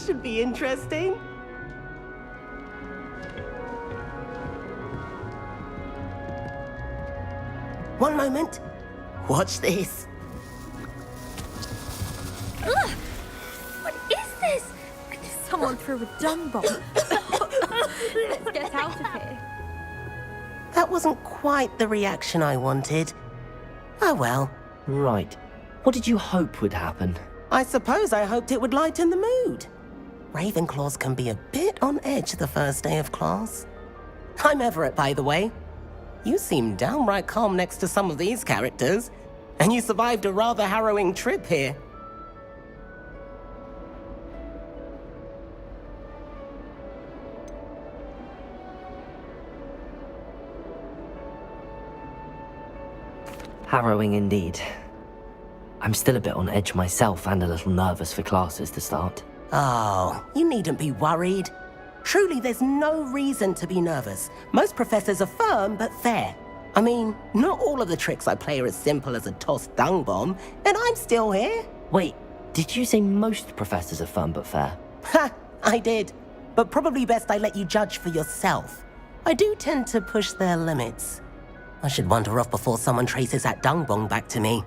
This should be interesting. One moment. Watch this. Ugh! What is this? Someone threw a dung bomb. Let's get out of here. That wasn't quite the reaction I wanted. Oh well. Right. What did you hope would happen? I suppose I hoped it would lighten the mood. Ravenclaws can be a bit on edge the first day of class. I'm Everett, by the way. You seem downright calm next to some of these characters, and you survived a rather harrowing trip here. Harrowing indeed. I'm still a bit on edge myself and a little nervous for classes to start. Oh, you needn't be worried. Truly, there's no reason to be nervous. Most professors are firm but fair. I mean, not all of the tricks I play are as simple as a tossed dung bomb, and I'm still here. Wait, did you say most professors are firm but fair? Ha, I did. But probably best I let you judge for yourself. I do tend to push their limits. I should wander off before someone traces that dung bomb back to me.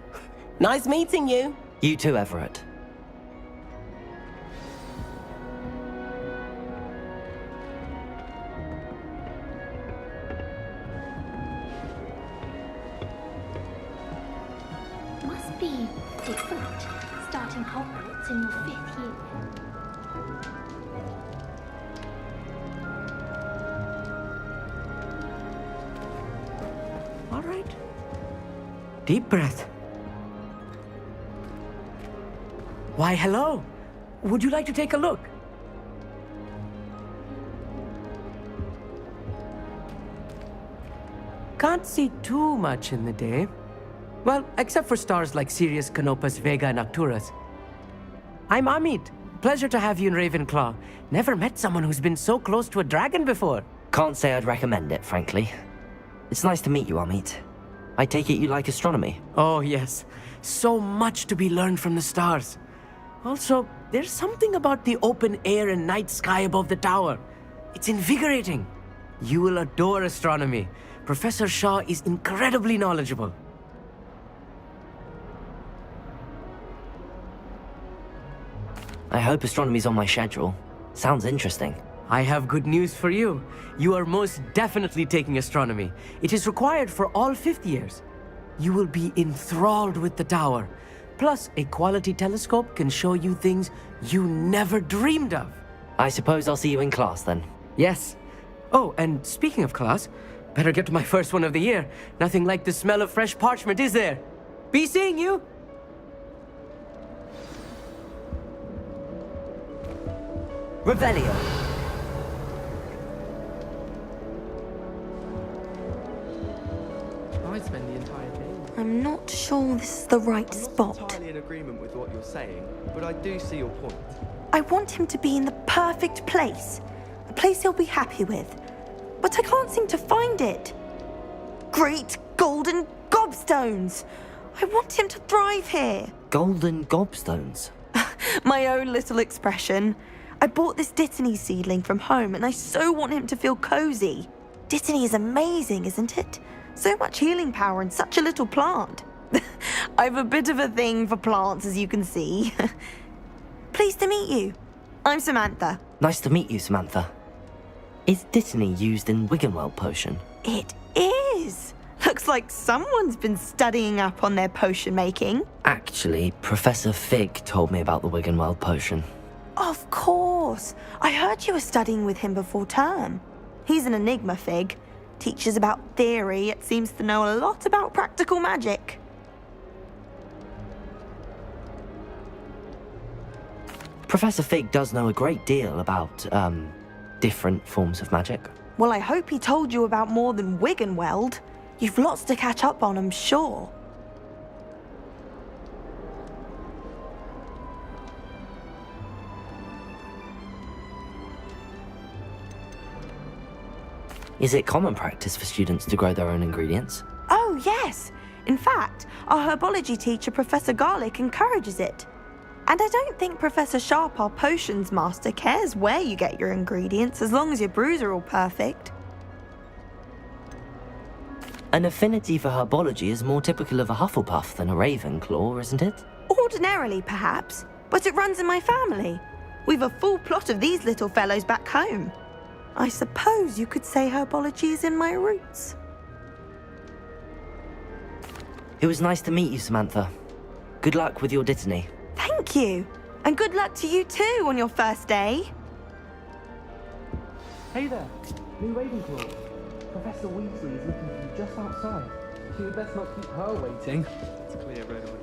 Nice meeting you. You too, Everett. Must be different, starting Hogwarts in your 5th year. All right. Deep breath. Why, hello. Would you like to take a look? Can't see too much in the day. Well, except for stars like Sirius, Canopus, Vega, and Arcturus. I'm Amit. Pleasure to have you in Ravenclaw. Never met someone who's been so close to a dragon before. Can't say I'd recommend it, frankly. It's nice to meet you, Amit. I take it you like astronomy? Oh, yes. So much to be learned from the stars. Also, there's something about the open air and night sky above the tower. It's invigorating. You will adore astronomy. Professor Shaw is incredibly knowledgeable. I hope astronomy's on my schedule. Sounds interesting. I have good news for you. You are most definitely taking astronomy. It is required for all 5th years. You will be enthralled with the tower. Plus, a quality telescope can show you things you never dreamed of. I suppose I'll see you in class then. Yes. Oh, and speaking of class, better get to my first one of the year. Nothing like the smell of fresh parchment, is there? Be seeing you! Revelio. I spend the entire day. I'm not sure this is the right I'm not spot. entirely in agreement with what you're saying, but I do see your point. I want him to be in the perfect place. A place he'll be happy with. But I can't seem to find it. Great golden gobstones! I want him to thrive here. Golden gobstones. My own little expression. I bought this Dittany seedling from home and I so want him to feel cozy. Dittany is amazing, isn't it? So much healing power in such a little plant. I've a bit of a thing for plants, as you can see. Pleased to meet you. I'm Samantha. Nice to meet you, Samantha. Is Dittany used in Wiggenweld potion? It is. Looks like someone's been studying up on their potion making. Actually, Professor Fig told me about the Wiggenweld potion. Of course. I heard you were studying with him before term. He's an enigma, Fig. Teaches about theory, yet seems to know a lot about practical magic. Professor Fig does know a great deal about, different forms of magic. Well, I hope he told you about more than Wiggenweld. You've lots to catch up on, I'm sure. Is it common practice for students to grow their own ingredients? Oh, yes. In fact, our herbology teacher, Professor Garlick, encourages it. And I don't think Professor Sharp, our potions master, cares where you get your ingredients as long as your brews are all perfect. An affinity for herbology is more typical of a Hufflepuff than a Ravenclaw, isn't it? Ordinarily, perhaps, but it runs in my family. We've a full plot of these little fellows back home. I suppose you could say herbology is in my roots. It was nice to meet you, Samantha. Good luck with your dittany. Thank you. And good luck to you too on your first day. Hey there, new Ravenclaw. Professor Weasley is looking for you just outside. You would best not keep her waiting. It's clear Rona would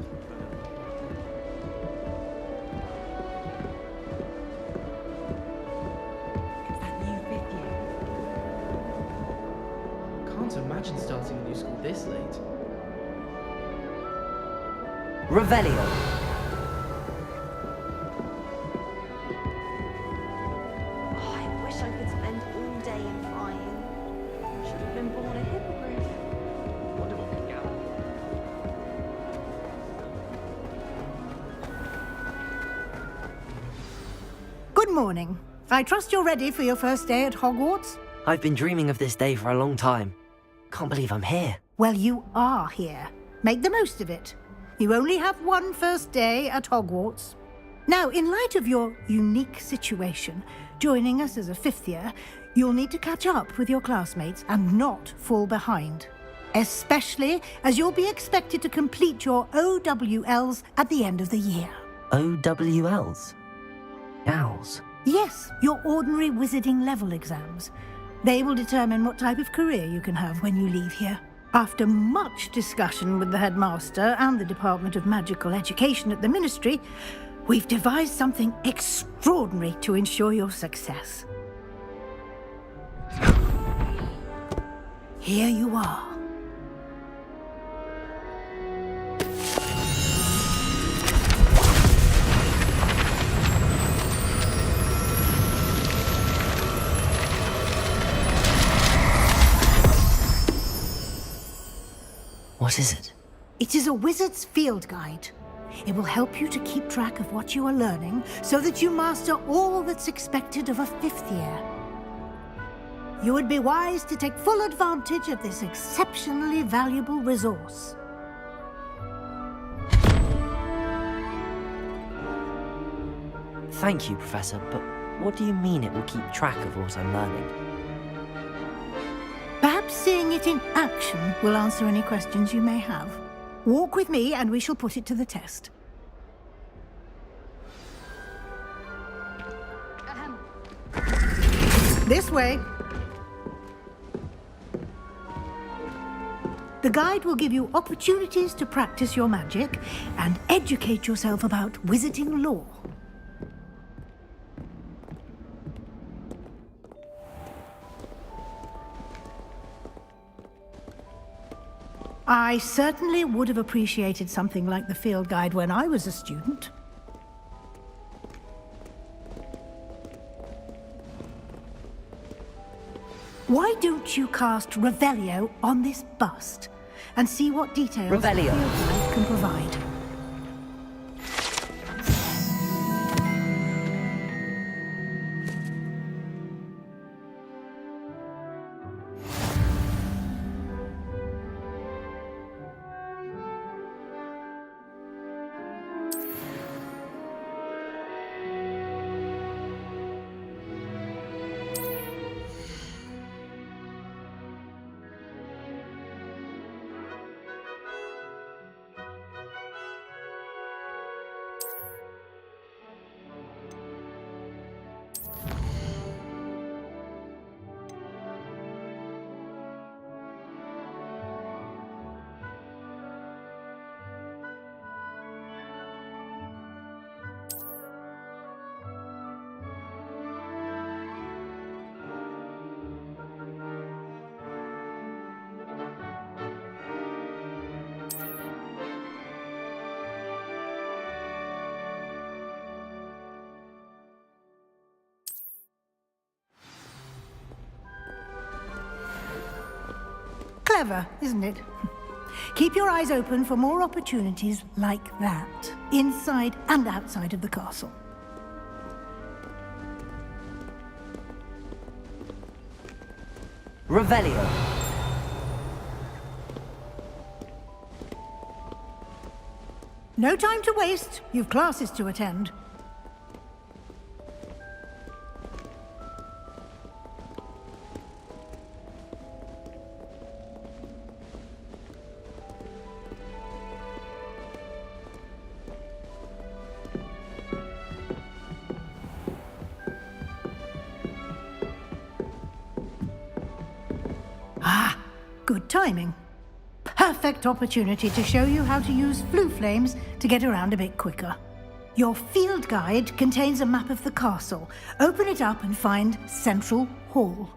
It's that new fifth year. Can't imagine starting a new school this late. Revelio. Oh, I wish I could spend all day in flying. Should have been born a hippogriff. wonder what we got. Good morning. I trust you're ready for your first day at Hogwarts? I've been dreaming of this day for a long time. Can't believe I'm here. Well, you are here. Make the most of it. You only have one first day at Hogwarts. Now, in light of your unique situation, joining us as a fifth year, you'll need to catch up with your classmates and not fall behind. Especially as you'll be expected to complete your OWLs at the end of the year. OWLs? Owls? Yes, your ordinary wizarding level exams. They will determine what type of career you can have when you leave here. After much discussion with the headmaster and the Department of Magical Education at the Ministry, we've devised something extraordinary to ensure your success. Here you are. What is it? It is a wizard's field guide. It will help you to keep track of what you are learning so that you master all that's expected of a fifth year. You would be wise to take full advantage of this exceptionally valuable resource. Thank you, Professor, but what do you mean it will keep track of what I'm learning? Perhaps seeing it in action will answer any questions you may have. Walk with me and we shall put it to the test. This way. The guide will give you opportunities to practice your magic and educate yourself about wizarding lore. I certainly would have appreciated something like the field guide when I was a student. Why don't you cast Revelio on this bust and see what details Revelio. the field guide can provide? Clever, isn't it? Keep your eyes open for more opportunities like that, inside and outside of the castle. Revelio. No time to waste. You've classes to attend. Good timing. Perfect opportunity to show you how to use flue flames to get around a bit quicker. Your field guide contains a map of the castle. Open it up and find Central Hall.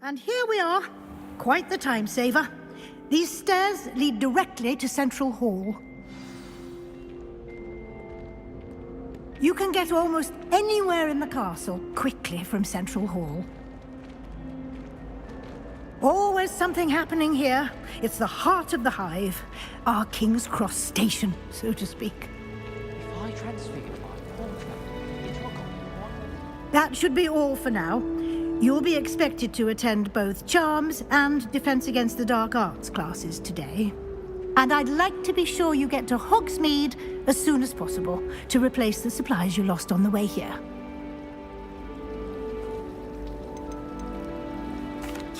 And here we are. Quite the time saver. These stairs lead directly to Central Hall. You can get almost anywhere in the castle quickly from Central Hall. Always something happening here. It's the heart of the hive. Our King's Cross station, so to speak. If I transfigured my portrait into a copy, That should be all for now. You'll be expected to attend both Charms and Defense Against the Dark Arts classes today. And I'd like to be sure you get to Hogsmeade as soon as possible to replace the supplies you lost on the way here.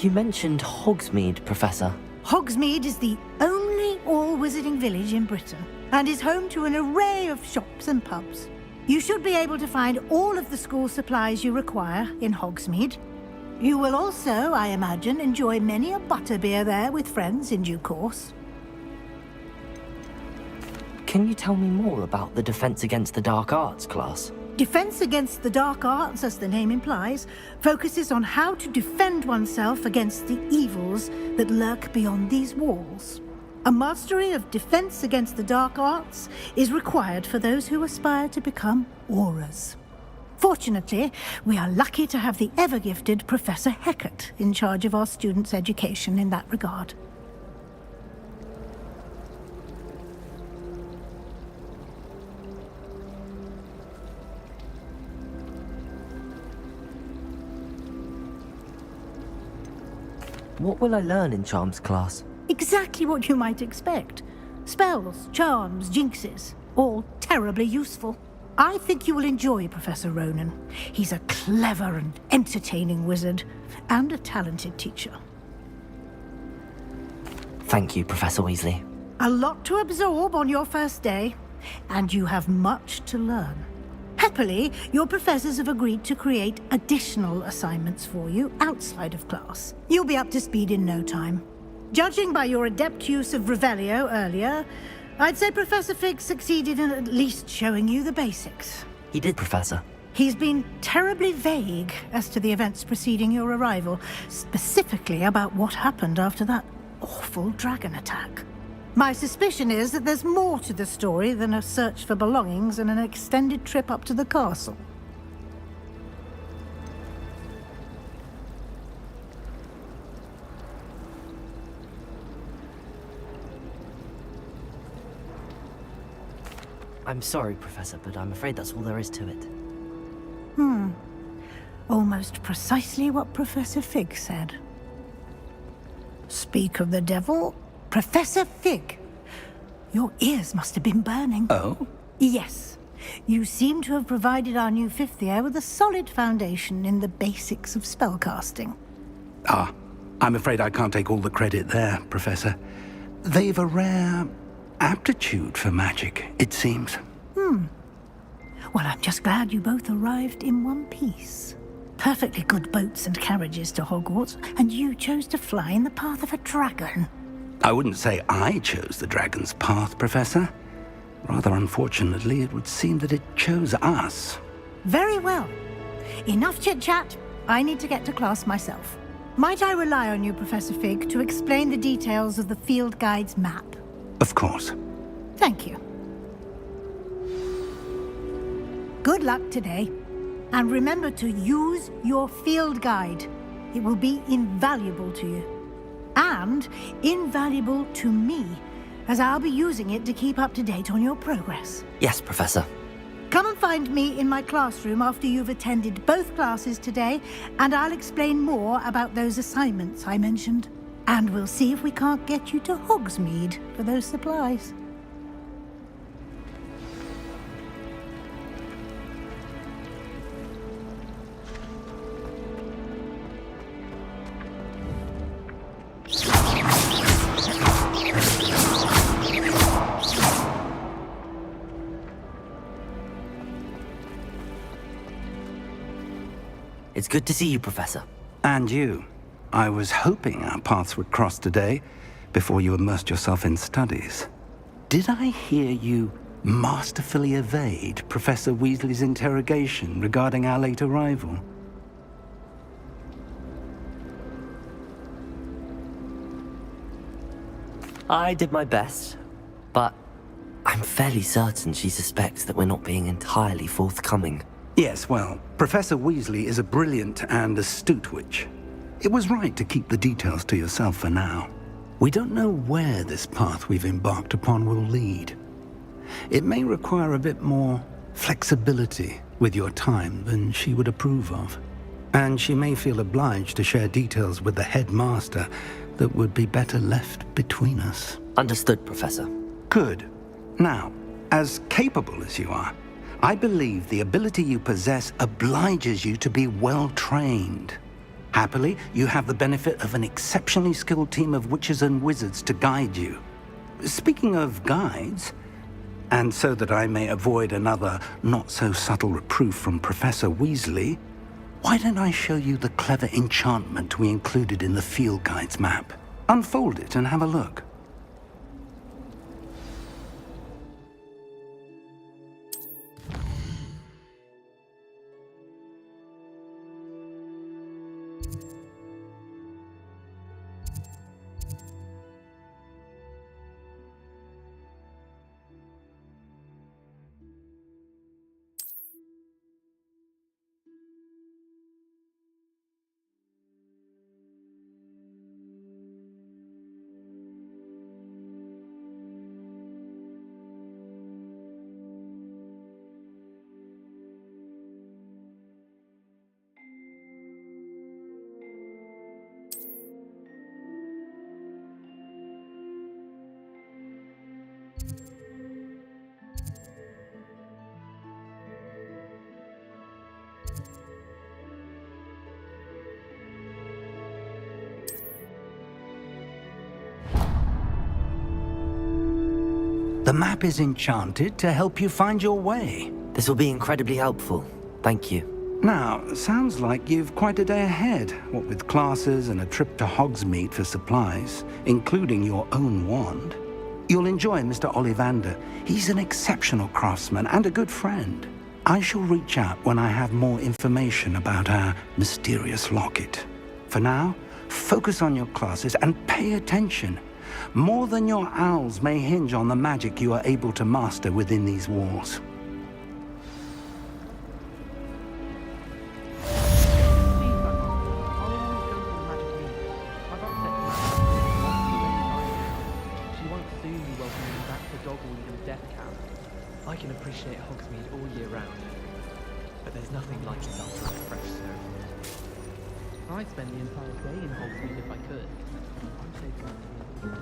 You mentioned Hogsmeade, Professor. Hogsmeade is the only all-wizarding village in Britain and is home to an array of shops and pubs. You should be able to find all of the school supplies you require in Hogsmeade. You will also, I imagine, enjoy many a butterbeer there with friends in due course. Can you tell me more about the Defense Against the Dark Arts class? Defense Against the Dark Arts, as the name implies, focuses on how to defend oneself against the evils that lurk beyond these walls. A mastery of Defense Against the Dark Arts is required for those who aspire to become Aurors. Fortunately, we are lucky to have the ever-gifted Professor Hecat in charge of our students' education in that regard. What will I learn in Charms class? Exactly what you might expect. Spells, charms, jinxes, all terribly useful. I think you will enjoy Professor Ronan. He's a clever and entertaining wizard, and a talented teacher. Thank you, Professor Weasley. A lot to absorb on your first day, and you have much to learn. Happily, your professors have agreed to create additional assignments for you outside of class. You'll be up to speed in no time. Judging by your adept use of Revelio earlier, I'd say Professor Fig succeeded in at least showing you the basics. He did, Professor. He's been terribly vague as to the events preceding your arrival, specifically about what happened after that awful dragon attack. My suspicion is that there's more to the story than a search for belongings and an extended trip up to the castle. I'm sorry, Professor, but I'm afraid that's all there is to it. Almost precisely what Professor Fig said. Speak of the devil, Professor Fig. Your ears must have been burning. Oh? Yes. You seem to have provided our new fifth year with a solid foundation in the basics of spellcasting. Ah, I'm afraid I can't take all the credit there, Professor. They've a rare aptitude for magic, it seems. Well, I'm just glad you both arrived in one piece. Perfectly good boats and carriages to Hogwarts, and you chose to fly in the path of a dragon. I wouldn't say I chose the dragon's path, Professor. Rather unfortunately, it would seem that it chose us. Very well. Enough chit-chat. I need to get to class myself. Might I rely on you, Professor Fig, to explain the details of the field guide's map? Of course. Thank you. Good luck today. And remember to use your field guide. It will be invaluable to you. And invaluable to me, as I'll be using it to keep up to date on your progress. Yes, Professor. Come and find me in my classroom after you've attended both classes today, and I'll explain more about those assignments I mentioned. And we'll see if we can't get you to Hogsmeade for those supplies. It's good to see you, Professor. And you. I was hoping our paths would cross today, before you immersed yourself in studies. Did I hear you masterfully evade Professor Weasley's interrogation regarding our late arrival? I did my best, but I'm fairly certain she suspects that we're not being entirely forthcoming. Yes, well, Professor Weasley is a brilliant and astute witch. It was right to keep the details to yourself for now. We don't know where this path we've embarked upon will lead. It may require a bit more flexibility with your time than she would approve of. And she may feel obliged to share details with the headmaster that would be better left between us. Understood, Professor. Good. Now, as capable as you are, I believe the ability you possess obliges you to be well trained. Happily, you have the benefit of an exceptionally skilled team of witches and wizards to guide you. Speaking of guides, and so that I may avoid another not-so-subtle reproof from Professor Weasley, why don't I show you the clever enchantment we included in the field guide's map? Unfold it and have a look. The map is enchanted to help you find your way. This will be incredibly helpful. Thank you. Now, sounds like you've quite a day ahead, what with classes and a trip to Hogsmeade for supplies, including your own wand. You'll enjoy Mr. Ollivander. He's an exceptional craftsman and a good friend. I shall reach out when I have more information about our mysterious locket. For now, focus on your classes and pay attention. More than your owls may hinge on the magic you are able to master within these walls. She won't soon be welcoming you back to Dogweed and Death Camp. I I can appreciate Hogsmeade all year round, but there's nothing like it after a fresh snow. I'd spend the entire day in Hogsmeade if I could. I'm so glad to hear.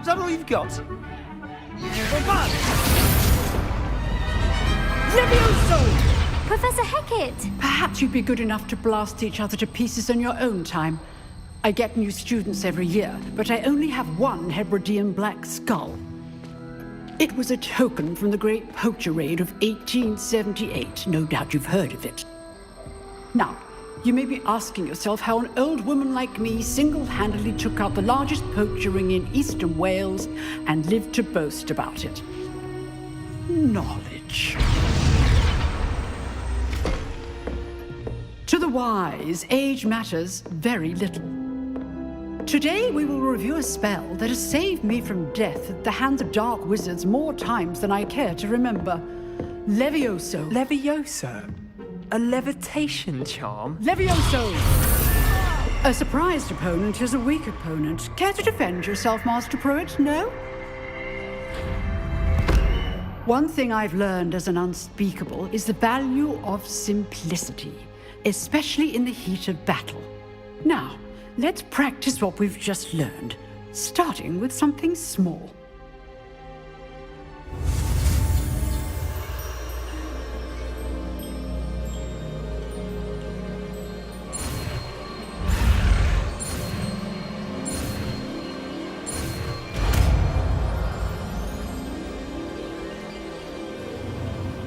Is that all you've got? Levioso! Professor Hecat! Perhaps you'd be good enough to blast each other to pieces in your own time. I get new students every year, but I only have one Hebridean black skull. It was a token from the Great Poacher Raid of 1878. No doubt you've heard of it. Now, you may be asking yourself how an old woman like me single-handedly took out the largest poacher ring in eastern Wales and lived to boast about it. Knowledge. To the wise, age matters very little. Today we will review a spell that has saved me from death at the hands of dark wizards more times than I care to remember. Levioso. Levioso? A levitation charm? Levioso! A surprised opponent is a weak opponent. Care to defend yourself, Master Pruitt? No? One thing I've learned as an unspeakable is the value of simplicity, especially in the heat of battle. Now, let's practice what we've just learned, starting with something small.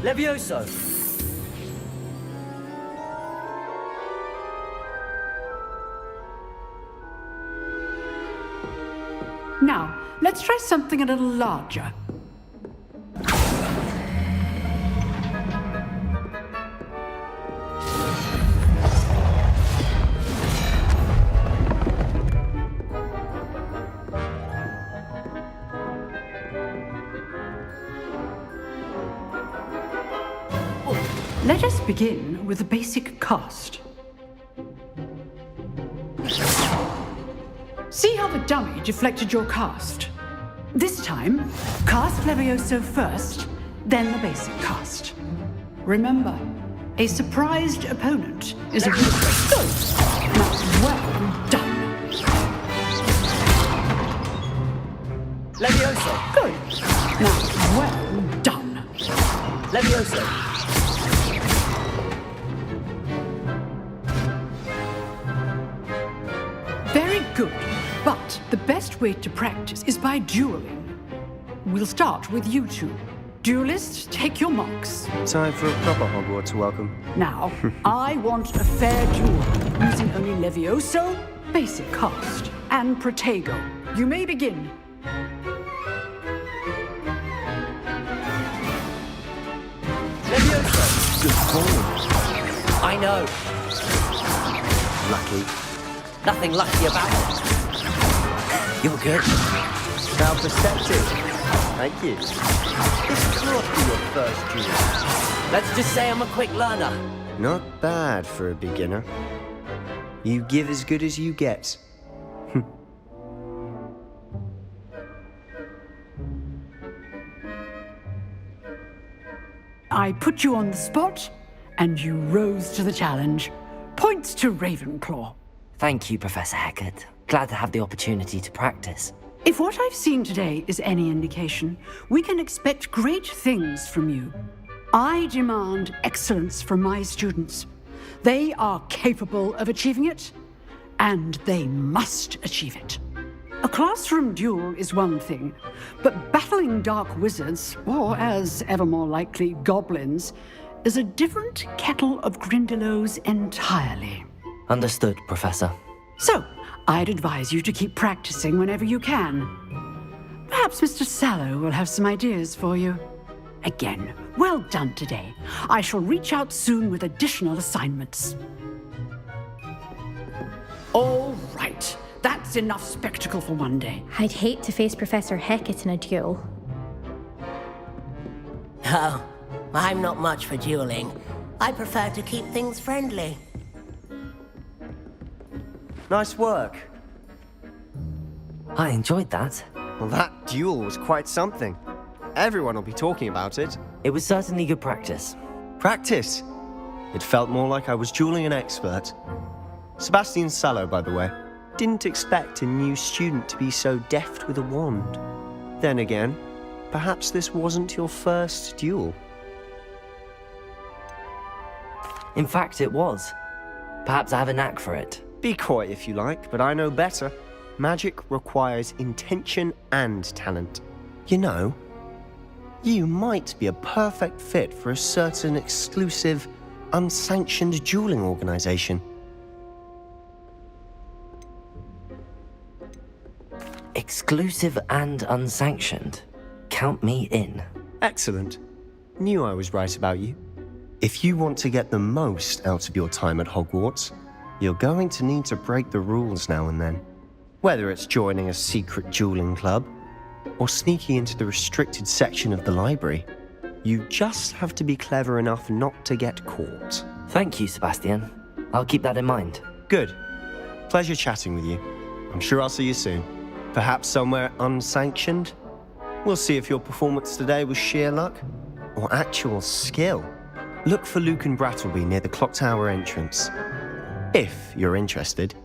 Levioso! Now, let's try something a little larger. Let us begin with the basic cast. See how the dummy deflected your cast? This time, cast Levioso first, then the basic cast. Remember, a surprised opponent is a good. Now, well done. Levioso! Good. Now, well done. Levioso! Very good. But the best way to practice is by dueling. We'll start with you two. Duelists, take your marks. Time for a proper Hogwarts welcome. Now, I want a fair duel, using only Levioso, basic cast, and Protego. You may begin. Levioso! Good call. I know. Lucky. Nothing lucky about it. You're good. How perceptive. Thank you. This can't be your first duel. Let's just say I'm a quick learner. Not bad for a beginner. You give as good as you get. I put you on the spot, and you rose to the challenge. Points to Ravenclaw. Thank you, Professor Hecat. Glad to have the opportunity to practice. If what I've seen today is any indication, we can expect great things from you. I demand excellence from my students. They are capable of achieving it, and they must achieve it. A classroom duel is one thing, but battling dark wizards, or as ever more likely, goblins, is a different kettle of Grindylows entirely. Understood, Professor. So, I'd advise you to keep practicing whenever you can. Perhaps Perhaps Mr. Sallow will have some ideas for you. Again, well done today. I shall reach out soon with additional assignments. All right. That's enough spectacle for one day. I'd hate to face Professor Hecat in a duel. Oh, I'm not much for dueling. I prefer to keep things friendly. Nice work. I enjoyed that. Well, that duel was quite something. Everyone will be talking about it. It was certainly good practice. Practice? It felt more like I was dueling an expert. Sebastian Sallow, by the way. Didn't expect a new student to be so deft with a wand. Then again, perhaps this wasn't your first duel. In fact, it was. Perhaps I have a knack for it. Be coy if you like, but I know better. Magic requires intention and talent. You know, you might be a perfect fit for a certain exclusive, unsanctioned dueling organization. Exclusive and unsanctioned. Count me in. Excellent. Knew I was right about you. If you want to get the most out of your time at Hogwarts, you're going to need to break the rules now and then. Whether it's joining a secret dueling club, or sneaking into the restricted section of the library, you just have to be clever enough not to get caught. Thank you, Sebastian. I'll keep that in mind. Good. Pleasure chatting with you. I'm sure I'll see you soon. Perhaps somewhere unsanctioned? We'll see if your performance today was sheer luck or actual skill. Look for Luke and Brattleby near the clock tower entrance, if you're interested.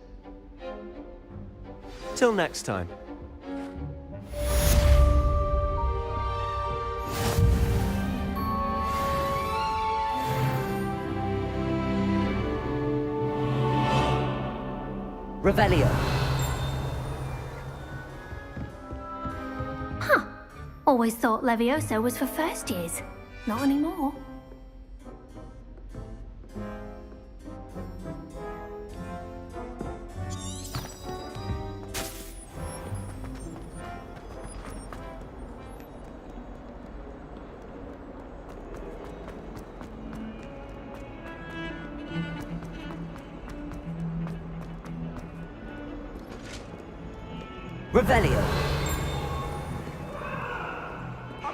Till next time. Revelio. Huh. Always thought Levioso was for first years. Not anymore. Revelio.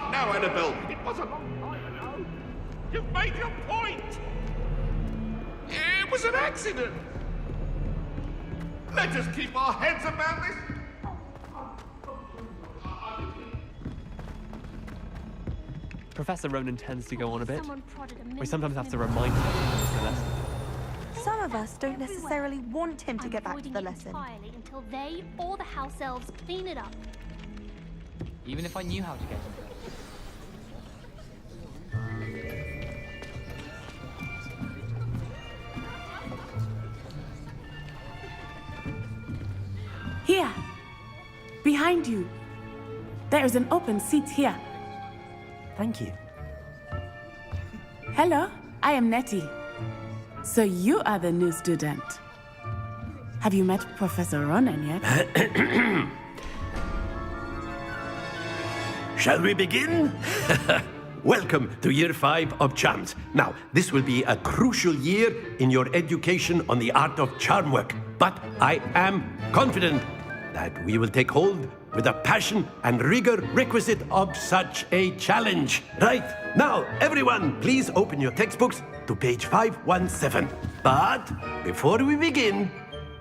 Now, Annabelle, it was a long time ago. You've made your point. It was an accident. Let us keep our heads about this. Professor Ronan tends to go on a bit. We sometimes have to remind him of the lesson. Some of us don't necessarily want him to get back to the lesson. Entirely until they or the house elves clean it up. Even if I knew how to get him Here, behind you. There is an open seat here. Thank you. Hello, I am Nettie. So you are the new student. Have you met Professor Ronan yet? Shall we begin? Welcome to Year 5 of Charms. Now, this will be a crucial year in your education on the art of charm work. But I am confident that we will take hold with the passion and rigor requisite of such a challenge. Right, now, everyone, please open your textbooks to page 517. But before we begin,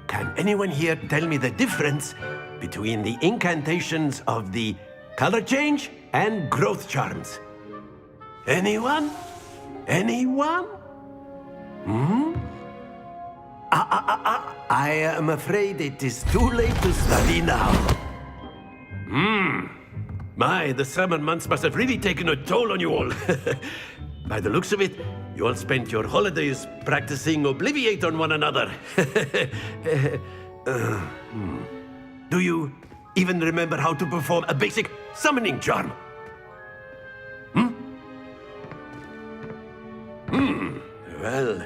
can anyone here tell me the difference between the incantations of the color change and growth charms? Anyone? Anyone? I am afraid it is too late to study now. My, the summer months must have really taken a toll on you all. By the looks of it, you all spent your holidays practicing Obliviate on one another. Do you even remember how to perform a basic summoning charm? Well,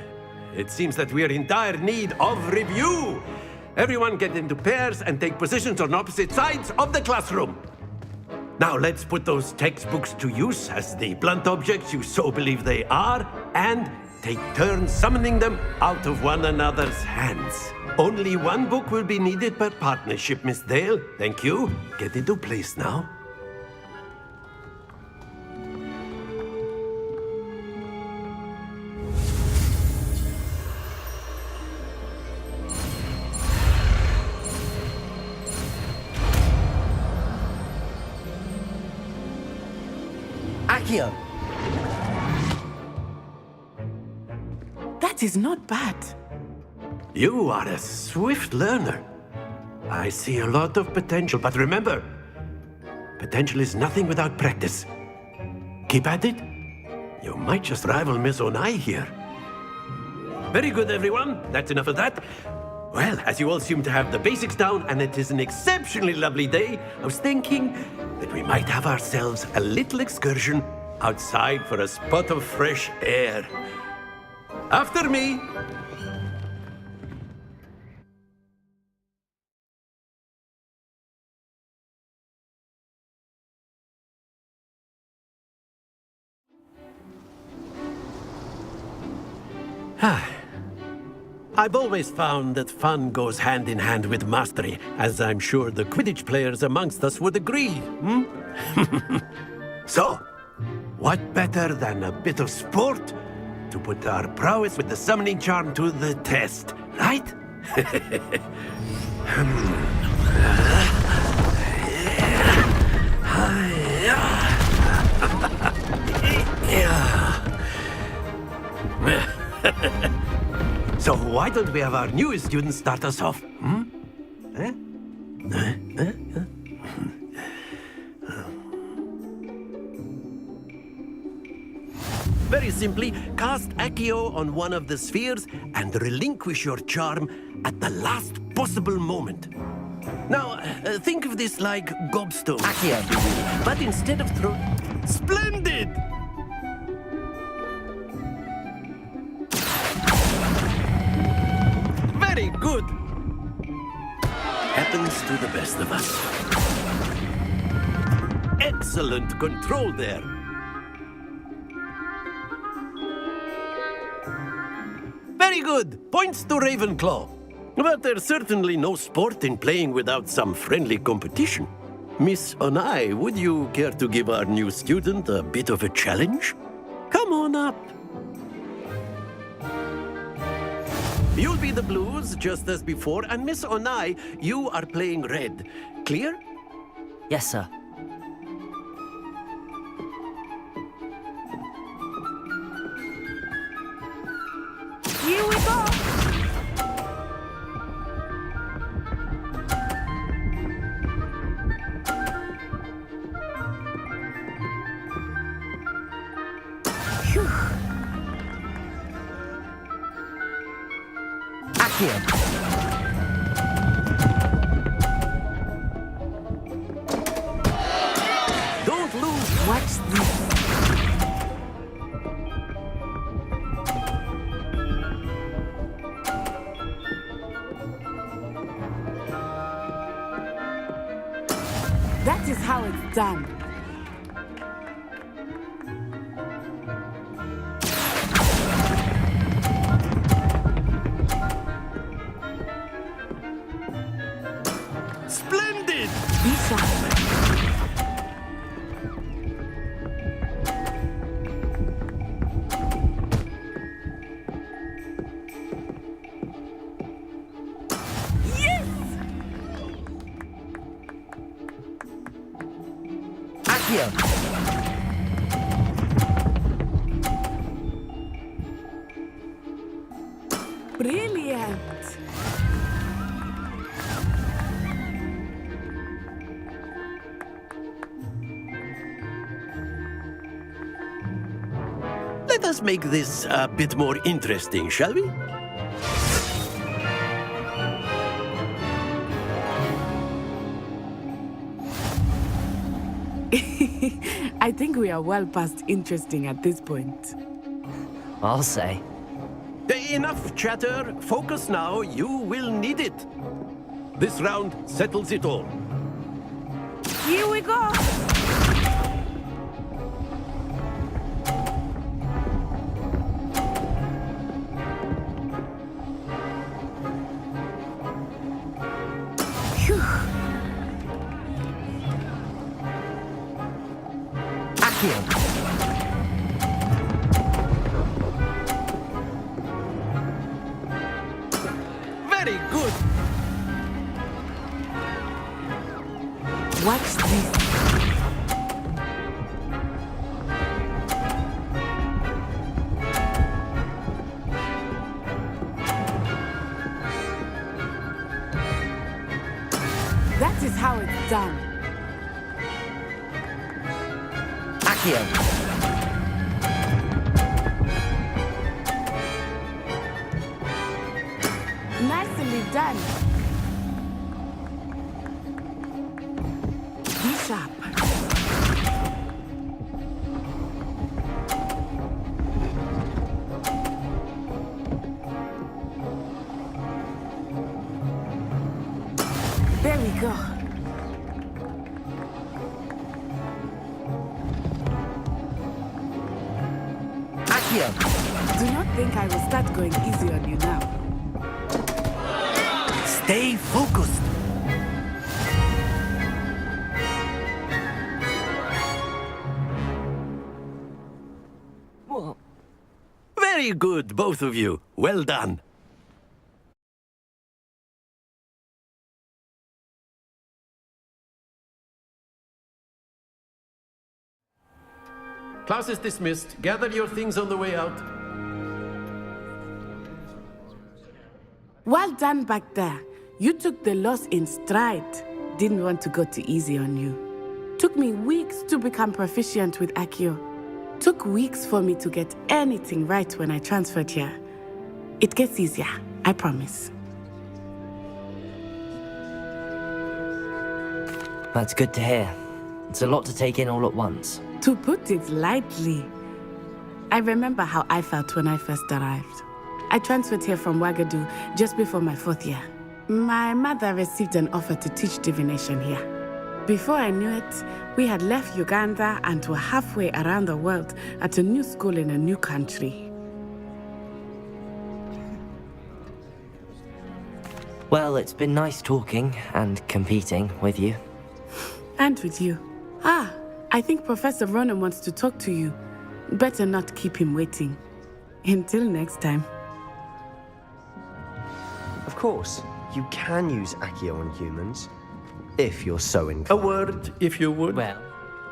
it seems that we are in dire need of review. Everyone get into pairs and take positions on opposite sides of the classroom. Now let's put those textbooks to use as the blunt objects you so believe they are, and take turns summoning them out of one another's hands. Only one book will be needed per partnership, Miss Dale. Thank you. Get into place now. Accio! That is not bad. You are a swift learner. I see a lot of potential, but remember, potential is nothing without practice. Keep at it. You might just rival Miss Onai here. Very good, everyone. That's enough of that. Well, as you all seem to have the basics down, and it is an exceptionally lovely day, I was thinking that we might have ourselves a little excursion outside for a spot of fresh air. After me. I've always found that fun goes hand in hand with mastery, as I'm sure the Quidditch players amongst us would agree, hmm? So, what better than a bit of sport to put our prowess with the summoning charm to the test, right? So why don't we have our newest student start us off? Hmm? Very simply, cast Accio on one of the spheres and relinquish your charm at the last possible moment. Now, think of this like gobstone. Accio! But instead of throw... Splendid! Very good. Happens to the best of us. Excellent control there. Very good. Points to Ravenclaw. But there's certainly no sport in playing without some friendly competition. Miss Onai, would you care to give our new student a bit of a challenge? Come on up. You'll be the blues, just as before, and Miss Onai, you are playing red. Clear? Yes, sir. Here we go! Phew. Accio! Don't lose. Watch this. That is how it's done. Splendid! Be sharp. Accio! Brilliant! Let us make this a bit more interesting, shall we? I think we are well past interesting at this point. I'll say. Enough chatter. Focus now. You will need it. This round settles it all. Here we go! Accio. Very good. Watch this. That is how it's done. Accio. Nicely done. Be sharp. There we go. Accio. Do not think I will start going easy on you now. Stay focused. Very good, both of you. Well done. Class is dismissed. Gather your things on the way out. Well done back there. You took the loss in stride. Didn't want to go too easy on you. Took me weeks to become proficient with Accio. Took weeks for me to get anything right when I transferred here. It gets easier, I promise. That's good to hear. It's a lot to take in all at once. To put it lightly, I remember how I felt when I first arrived. I transferred here from Wagadu just before my 4th year. My mother received an offer to teach divination here. Before I knew it, we had left Uganda and were halfway around the world at a new school in a new country. Well, it's been nice talking and competing with you. And with you. Ah, I think Professor Ronan wants to talk to you. Better not keep him waiting. Until next time. Of course, you can use Accio on humans, if you're so inclined. A word, if you would. Well,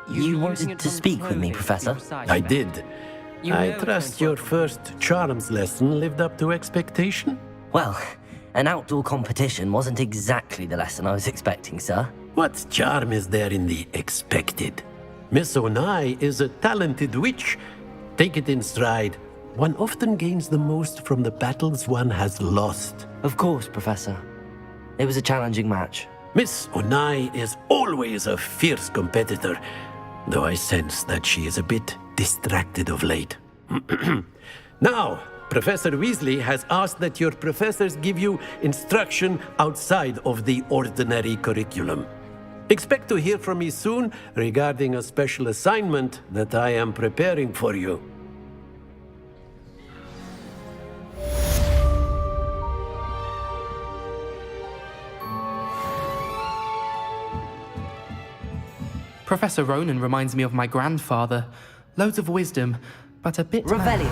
you wanted to speak with me, Professor? I did. I trust your first charms lesson lived up to expectation? Well, an outdoor competition wasn't exactly the lesson I was expecting, sir. What charm is there in the expected? Miss Onai is a talented witch. Take it in stride. One often gains the most from the battles one has lost. Of course, Professor. It was a challenging match. Miss Onai is always a fierce competitor, though I sense that she is a bit distracted of late. Now, Professor Weasley has asked that your professors give you instruction outside of the ordinary curriculum. Expect to hear from me soon regarding a special assignment that I am preparing for you. Professor Ronan reminds me of my grandfather. Loads of wisdom, but a bit... Revelio.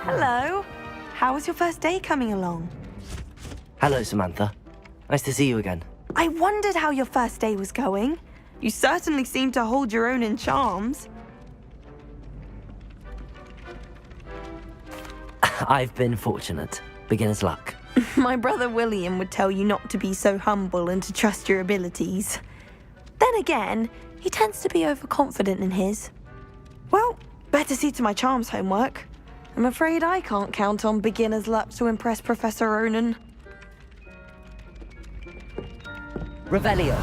Hello. How was your first day coming along? Hello, Samantha. Nice to see you again. I wondered how your first day was going. You certainly seem to hold your own in charms. I've been fortunate. Beginner's luck. My brother William would tell you not to be so humble and to trust your abilities. Then again, he tends to be overconfident in his. Well, better see to my charms homework. I'm afraid I can't count on beginner's luck to impress Professor Ronan. Revelio.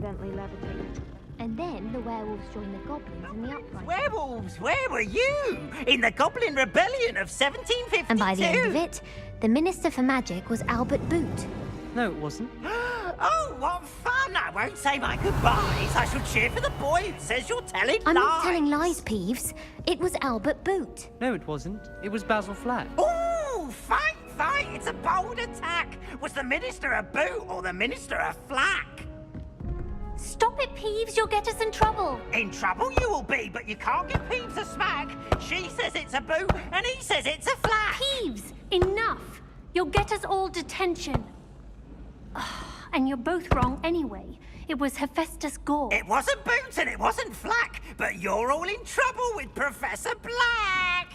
accidentally levitate. And then the werewolves joined the goblins in the uprising. Werewolves, where were you? In the Goblin Rebellion of 1752? And by the end of it, the Minister for Magic was Albert Boot. No, it wasn't. Oh, what fun! I won't say my goodbyes. I shall cheer for the boy who says you're telling I'm lies. not telling lies, Peeves. It was Albert Boot. No, it wasn't. It was Basil Flack. Ooh, fight! It's a bold attack. Was the Minister a boot or the Minister a flack? Stop it, Peeves. You'll get us in trouble. In trouble you will be, but you can't give Peeves a smack. She says it's a boot, and he says it's a flack. Peeves, enough. You'll get us all detention. And you're both wrong anyway. It was Hephaestus Gore. It wasn't Boot and it wasn't Flack, but you're all in trouble with Professor Black.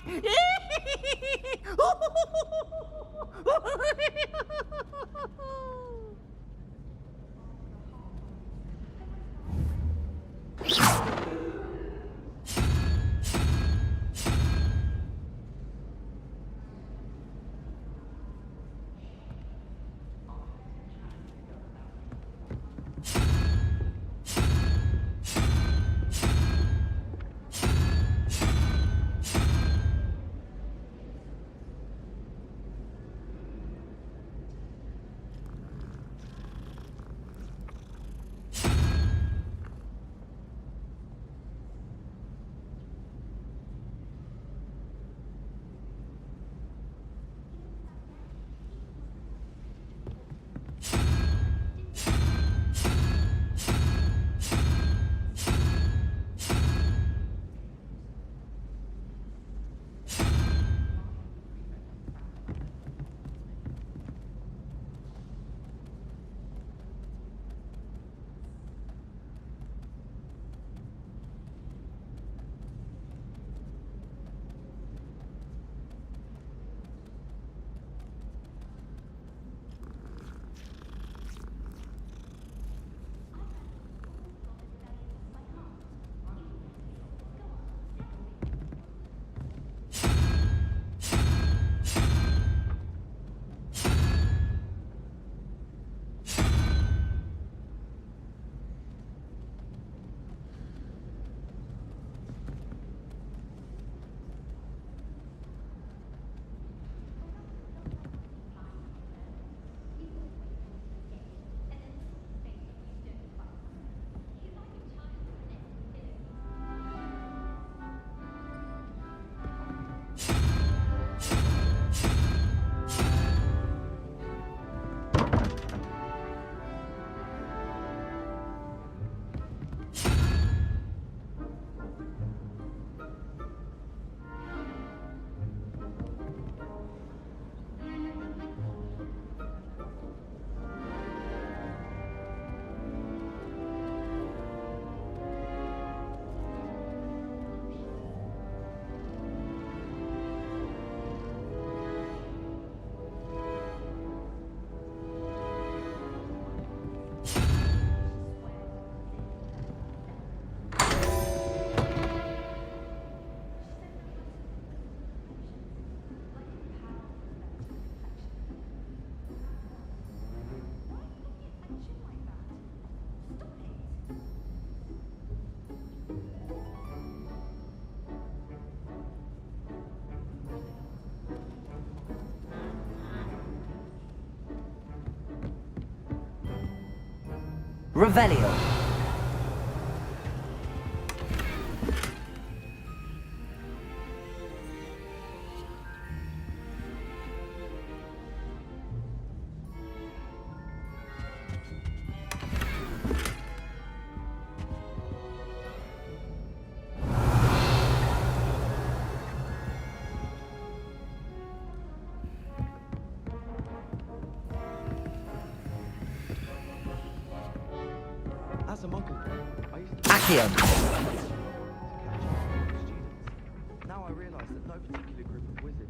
Revelio. As a muggle, I used to Accio. Now I realise that no particular group of wizards